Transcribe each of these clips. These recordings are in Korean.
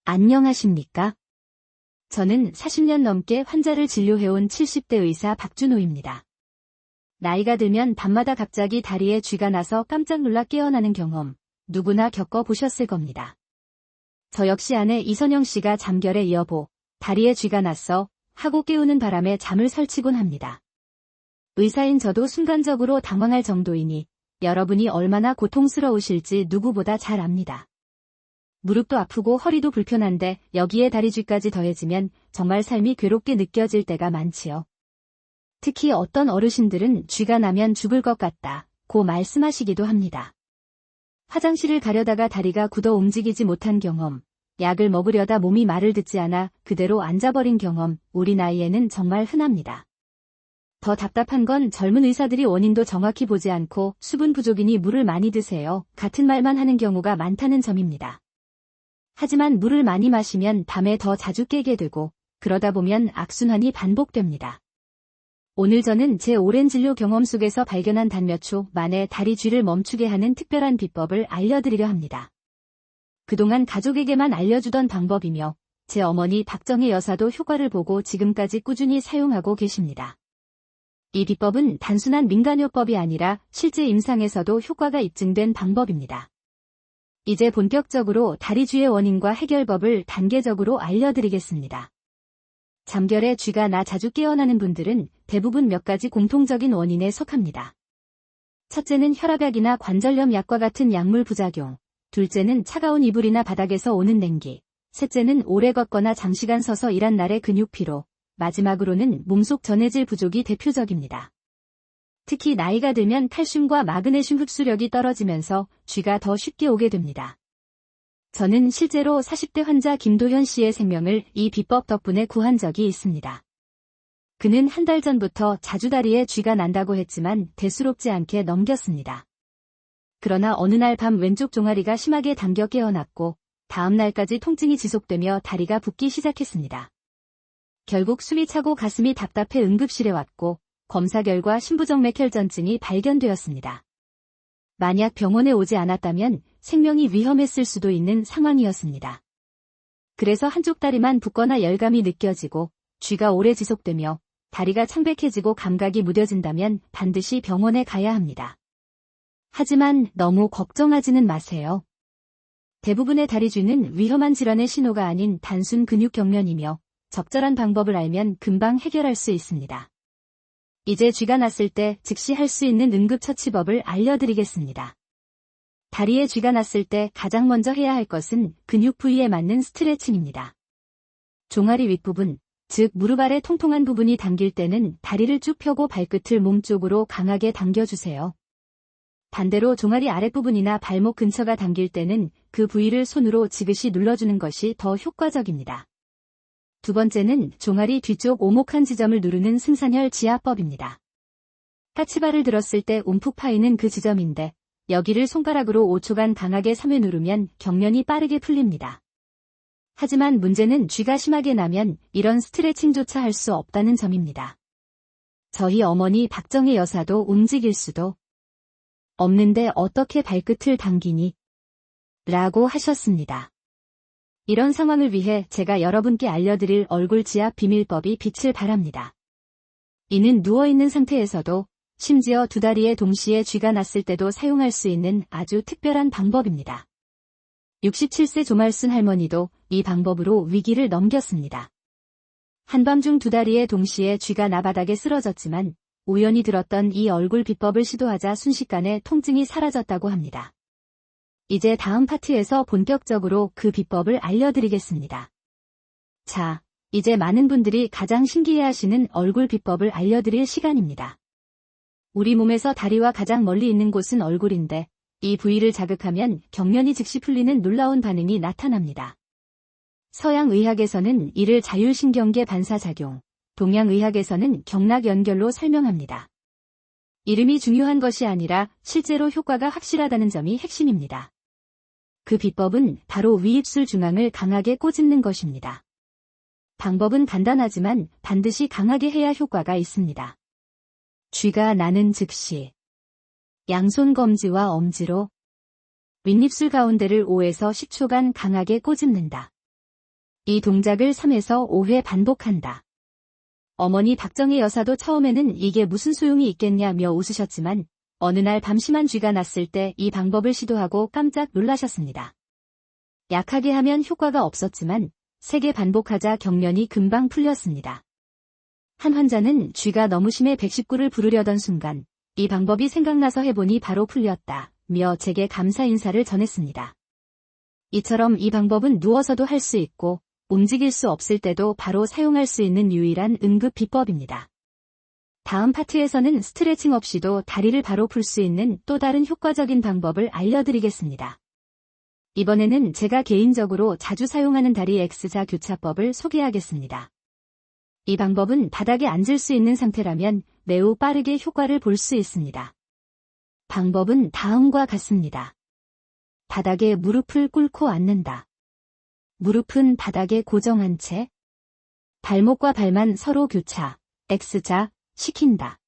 안녕하십니까? 저는 40년 넘게 환자를 진료해온 70대 의사 박준호입니다. 나이가 들면 밤마다 갑자기 다리에 쥐가 나서 깜짝 놀라 깨어나는 경험, 누구나 겪어보셨을 겁니다. 저 역시 아내 이선영 씨가 잠결에 여보, 다리에 쥐가 났어 하고 깨우는 바람에 잠을 설치곤 합니다. 의사인 저도 순간적으로 당황할 정도이니 여러분이 얼마나 고통스러우실지 누구보다 잘 압니다. 무릎도 아프고 허리도 불편한데 여기에 다리쥐까지 더해지면 정말 삶이 괴롭게 느껴질 때가 많지요. 특히 어떤 어르신들은 쥐가 나면 죽을 것 같다고 말씀하시기도 합니다. 화장실을 가려다가 다리가 굳어 움직이지 못한 경험, 약을 먹으려다 몸이 말을 듣지 않아 그대로 앉아버린 경험, 우리 나이에는 정말 흔합니다. 더 답답한 건 젊은 의사들이 원인도 정확히 보지 않고 수분 부족이니 물을 많이 드세요 같은 말만 하는 경우가 많다는 점입니다. 하지만 물을 많이 마시면 밤에 더 자주 깨게 되고 그러다 보면 악순환이 반복됩니다. 오늘 저는 제 오랜 진료 경험 속에서 발견한 단 몇 초 만에 다리 쥐를 멈추게 하는 특별한 비법을 알려드리려 합니다. 그동안 가족에게만 알려주던 방법이며 제 어머니 박정혜 여사도 효과를 보고 지금까지 꾸준히 사용하고 계십니다. 이 비법은 단순한 민간요법이 아니라 실제 임상에서도 효과가 입증된 방법입니다. 이제 본격적으로 다리쥐의 원인과 해결법을 단계적으로 알려드리겠습니다. 잠결에 쥐가 나 자주 깨어나는 분들은 대부분 몇 가지 공통적인 원인에 속합니다. 첫째는 혈압약이나 관절염 약과 같은 약물 부작용, 둘째는 차가운 이불이나 바닥에서 오는 냉기, 셋째는 오래 걷거나 장시간 서서 일한 날의 근육 피로, 마지막으로는 몸속 전해질 부족이 대표적입니다. 특히 나이가 들면 칼슘과 마그네슘 흡수력이 떨어지면서 쥐가 더 쉽게 오게 됩니다. 저는 실제로 40대 환자 김도현 씨의 생명을 이 비법 덕분에 구한 적이 있습니다. 그는 한 달 전부터 자주 다리에 쥐가 난다고 했지만 대수롭지 않게 넘겼습니다. 그러나 어느 날 밤 왼쪽 종아리가 심하게 당겨 깨어났고 다음 날까지 통증이 지속되며 다리가 붓기 시작했습니다. 결국 숨이 차고 가슴이 답답해 응급실에 왔고 검사 결과 심부정맥혈전증이 발견되었습니다. 만약 병원에 오지 않았다면 생명이 위험했을 수도 있는 상황이었습니다. 그래서 한쪽 다리만 붓거나 열감이 느껴지고 쥐가 오래 지속되며 다리가 창백해지고 감각이 무뎌진다면 반드시 병원에 가야 합니다. 하지만 너무 걱정하지는 마세요. 대부분의 다리쥐는 위험한 질환의 신호가 아닌 단순 근육 경련이며 적절한 방법을 알면 금방 해결할 수 있습니다. 이제 쥐가 났을 때 즉시 할 수 있는 응급처치법을 알려드리겠습니다. 다리에 쥐가 났을 때 가장 먼저 해야 할 것은 근육 부위에 맞는 스트레칭입니다. 종아리 윗부분, 즉 무릎 아래 통통한 부분이 당길 때는 다리를 쭉 펴고 발끝을 몸쪽으로 강하게 당겨주세요. 반대로 종아리 아랫부분이나 발목 근처가 당길 때는 그 부위를 손으로 지그시 눌러주는 것이 더 효과적입니다. 두 번째는 종아리 뒤쪽 오목한 지점을 누르는 승산혈 지압법입니다. 까치발을 들었을 때 움푹 파이는 그 지점인데 여기를 손가락으로 5초간 강하게 3회 누르면 경련이 빠르게 풀립니다. 하지만 문제는 쥐가 심하게 나면 이런 스트레칭조차 할 수 없다는 점입니다. 저희 어머니 박정혜 여사도 움직일 수도 없는데 어떻게 발끝을 당기니? 라고 하셨습니다. 이런 상황을 위해 제가 여러분께 알려드릴 얼굴 지압 비밀법이 빛을 발합니다. 이는 누워있는 상태에서도 심지어 두 다리에 동시에 쥐가 났을 때도 사용할 수 있는 아주 특별한 방법입니다. 67세 조말순 할머니도 이 방법으로 위기를 넘겼습니다. 한밤중 두 다리에 동시에 쥐가 나 바닥에 쓰러졌지만 우연히 들었던 이 얼굴 비법을 시도하자 순식간에 통증이 사라졌다고 합니다. 이제 다음 파트에서 본격적으로 그 비법을 알려드리겠습니다. 자, 이제 많은 분들이 가장 신기해하시는 얼굴 비법을 알려드릴 시간입니다. 우리 몸에서 다리와 가장 멀리 있는 곳은 얼굴인데 이 부위를 자극하면 경련이 즉시 풀리는 놀라운 반응이 나타납니다. 서양 의학에서는 이를 자율신경계 반사작용, 동양 의학에서는 경락연결로 설명합니다. 이름이 중요한 것이 아니라 실제로 효과가 확실하다는 점이 핵심입니다. 그 비법은 바로 위입술 중앙을 강하게 꼬집는 것입니다. 방법은 간단하지만 반드시 강하게 해야 효과가 있습니다. 쥐가 나는 즉시 양손 검지와 엄지로 윗입술 가운데를 5에서 10초간 강하게 꼬집는다. 이 동작을 3에서 5회 반복한다. 어머니 박정희 여사도 처음에는 이게 무슨 소용이 있겠냐며 웃으셨지만 어느 날 밤 심한 쥐가 났을 때 이 방법을 시도하고 깜짝 놀라셨습니다. 약하게 하면 효과가 없었지만 3개 반복하자 경련이 금방 풀렸습니다. 한 환자는 쥐가 너무 심해 119를 부르려던 순간 이 방법이 생각나서 해보니 바로 풀렸다며 제게 감사 인사를 전했습니다. 이처럼 이 방법은 누워서도 할 수 있고 움직일 수 없을 때도 바로 사용할 수 있는 유일한 응급 비법입니다. 다음 파트에서는 스트레칭 없이도 다리를 바로 풀 수 있는 또 다른 효과적인 방법을 알려드리겠습니다. 이번에는 제가 개인적으로 자주 사용하는 다리 X자 교차법을 소개하겠습니다. 이 방법은 바닥에 앉을 수 있는 상태라면 매우 빠르게 효과를 볼 수 있습니다. 방법은 다음과 같습니다. 바닥에 무릎을 꿇고 앉는다. 무릎은 바닥에 고정한 채 발목과 발만 서로 교차, X자, 시킨다.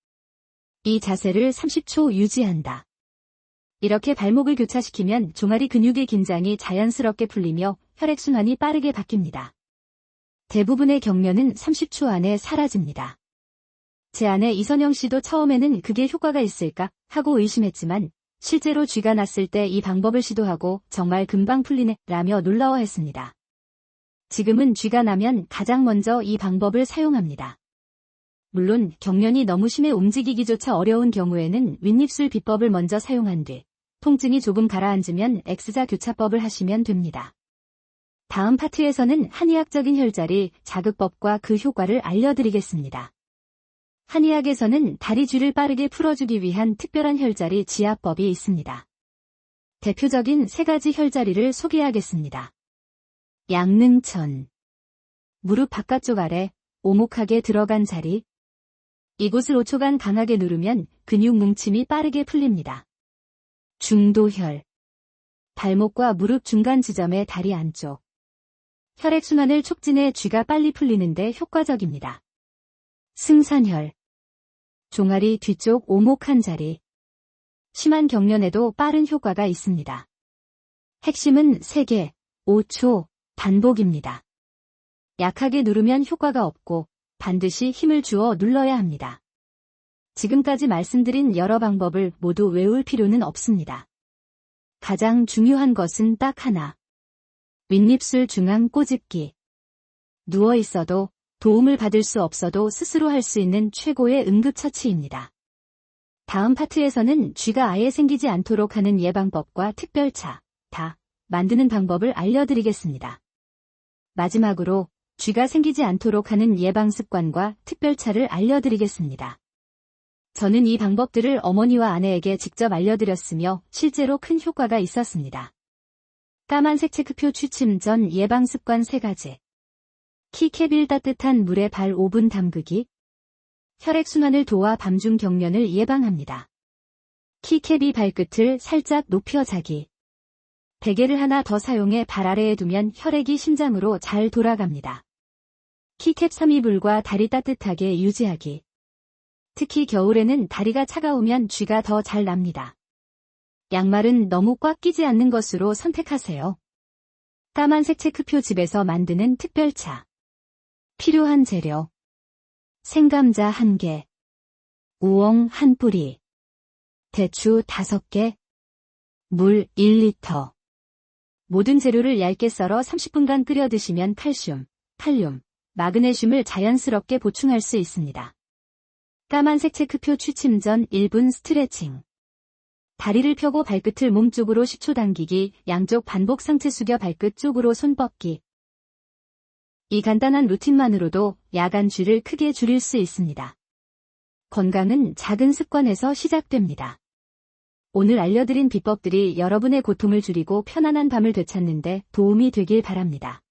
이 자세를 30초 유지한다. 이렇게 발목을 교차시키면 종아리 근육의 긴장이 자연스럽게 풀리며 혈액순환이 빠르게 바뀝니다. 대부분의 경련은 30초 안에 사라집니다. 제 아내 이선영 씨도 처음에는 그게 효과가 있을까 하고 의심했지만 실제로 쥐가 났을 때 이 방법을 시도하고 정말 금방 풀리네 라며 놀라워했습니다. 지금은 쥐가 나면 가장 먼저 이 방법을 사용합니다. 물론 경련이 너무 심해 움직이기조차 어려운 경우에는 윗입술 비법을 먼저 사용한 뒤 통증이 조금 가라앉으면 X자 교차법을 하시면 됩니다. 다음 파트에서는 한의학적인 혈자리 자극법과 그 효과를 알려드리겠습니다. 한의학에서는 다리 쥐를 빠르게 풀어주기 위한 특별한 혈자리 지압법이 있습니다. 대표적인 3가지 혈자리를 소개하겠습니다. 양능천. 무릎 바깥쪽 아래 오목하게 들어간 자리. 이곳을 5초간 강하게 누르면 근육 뭉침이 빠르게 풀립니다. 중도혈. 발목과 무릎 중간 지점의 다리 안쪽. 혈액순환을 촉진해 쥐가 빨리 풀리는데 효과적입니다. 승산혈. 종아리 뒤쪽 오목한 자리. 심한 경련에도 빠른 효과가 있습니다. 핵심은 3개, 5초, 반복입니다. 약하게 누르면 효과가 없고 반드시 힘을 주어 눌러야 합니다. 지금까지 말씀드린 여러 방법을 모두 외울 필요는 없습니다. 가장 중요한 것은 딱 하나. 윗입술 중앙 꼬집기. 누워 있어도 도움을 받을 수 없어도 스스로 할 수 있는 최고의 응급처치입니다. 다음 파트에서는 쥐가 아예 생기지 않도록 하는 예방법과 특별차, 다 만드는 방법을 알려드리겠습니다. 마지막으로 쥐가 생기지 않도록 하는 예방 습관과 특별차를 알려드리겠습니다. 저는 이 방법들을 어머니와 아내에게 직접 알려드렸으며 실제로 큰 효과가 있었습니다. 까만색 체크표 취침 전 예방 습관 3가지. 키캡일 따뜻한 물에 발 5분 담그기. 혈액순환을 도와 밤중 경련을 예방합니다. 키캡이 발끝을 살짝 높여 자기. 베개를 하나 더 사용해 발 아래에 두면 혈액이 심장으로 잘 돌아갑니다. 키캡 3이불과 다리 따뜻하게 유지하기. 특히 겨울에는 다리가 차가우면 쥐가 더 잘 납니다. 양말은 너무 꽉 끼지 않는 것으로 선택하세요. 까만색 체크표 집에서 만드는 특별차. 필요한 재료. 생감자 1개. 우엉 1뿌리. 대추 5개. 물 1리터. 모든 재료를 얇게 썰어 30분간 끓여 드시면 칼슘, 칼륨, 마그네슘을 자연스럽게 보충할 수 있습니다. 까만색 체크표 취침 전 1분 스트레칭. 다리를 펴고 발끝을 몸쪽으로 10초 당기기, 양쪽 반복 상체 숙여 발끝 쪽으로 손 뻗기. 이 간단한 루틴만으로도 야간 쥐를 크게 줄일 수 있습니다. 건강은 작은 습관에서 시작됩니다. 오늘 알려드린 비법들이 여러분의 고통을 줄이고 편안한 밤을 되찾는 데 도움이 되길 바랍니다.